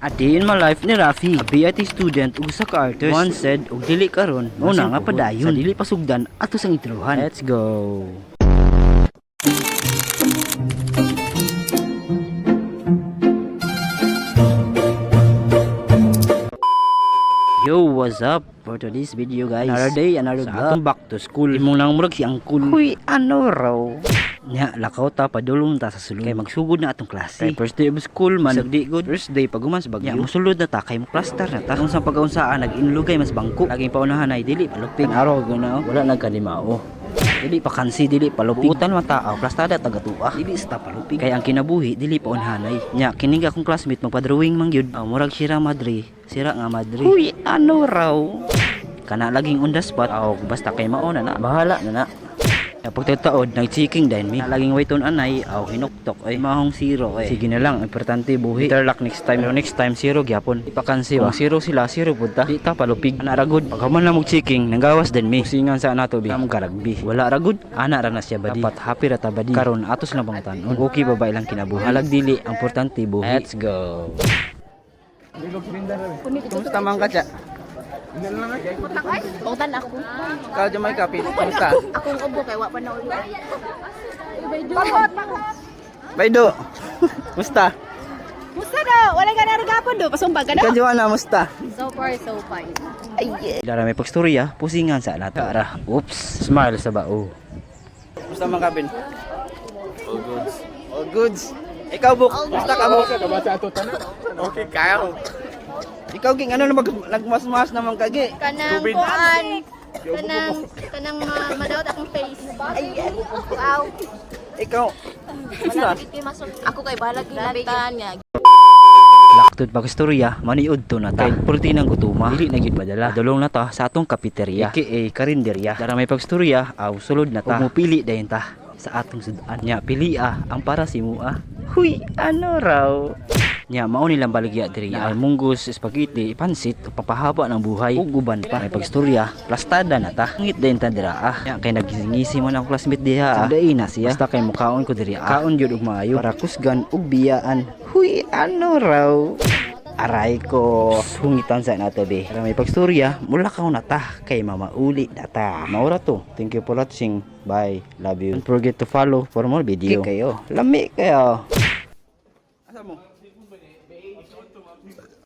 A day in my life ni Rafi, a BIT student ug sa artist. One said ug dili karon, una nga padayon. Sa dili pasugdan ato sang introhan. Let's go. Yo, what's up? For today's video guys, another day, another vlog. Back to school. Imong nang murag si Angkul. Uy, ano raw? Nya, lakaw ta, padulong ta sa sulod. Kay magsugod na atong klase. Kay first day of school man, sagdi good. First day pag human sa Bagyo. Nya, musulod na ta, kay mo plaster na ta. Kung sa pag-aunsaan, nag-inlugay mas bangko. Laging paunahan ay dili palupig. Araw guna, wala nagkalimao. Dili pa kansi, dili palupig. Buutan man tao, plastada tagatua. Dili sa palupig. Kaya ang kinabuhi, dili pa unhanay. Nya, kining akong classmate magpa-drawing man gyud. Murag sira madre, sira nga madre. Uy, ano raw? Kana laging on the spot. Basta kay mauna na, bahala na na. Pagtataod, nag-checking din mi. Laging waiton anay, hinuktok ay mahong zero ay. Sige na lang, importante buhi. Better luck next time. Pero next time zero gyapon. Ipakansi ba? Kung zero sila, zero punta. Di ta palupig. Ana ragud. Pag human na mag-checking, nanggawas din mi. Kusingan sa nato bi. Kam karagbi. Wala ragud. Ana ra na siya badi. Dapat happy ra ta badi. Karon atos lang bang tanon. Okay ba ilang kinabuhi? Halag dili, importante buhi. Let's go. Kumusta man ka siya? Pagtan ako. Ikaw dyan may kapit. Kumusta? Akong ubo kay wa pa na ulo. Baydo. Kumusta? Musta na? Wala ka na rigapon do. Pasumbag ka Ikaw na. dyan na, kumusta? So far so fine. Lara may pagstorya, pusingan sa nato. Ara, oops, smile sa bao. Kumusta man kapin? All goods. All goods. Ikaw Buk, kumusta ka Buk? Okay, kaya. Ikaw ging ano na nagmasmas naman kagi? Kanang kuan. Kanang madawat akong face. Ay, wow. Ikaw. Kumusta? Ako kay balag ginatan niya. Laktod pagstorya, maniud to na ta. Kay pulti ng gutuma, dili na gid padala. Dulong na ta sa atong kapiterya, aka karinderya. Dara may pagstorya, sulod na ta. Ug mupili dayon ta sa atong sudan. Nya pilia ang para si mua. Huy, ano raw? Nya mao nilang baligya diri ay munggus, spaghetti, pansit, papahaba ng buhay ug uban pa. May pagstorya, plastada na ta. Ngit dayon ta dira. Nya kay nagingisi man ang classmate diha. Sunday na siya. Basta kay mukaon ko diri. Kaon gyud ug maayo para kusgan ug biyaan. Huy, ano raw? Aray ko, hungitan sa nato be. Para may pagstorya, mula ka na ta kay mamauli na ta. Maura to. Thank you for watching. Bye. Love you. Don't forget to follow for more video. Kayo. Lami kayo. Asa mo?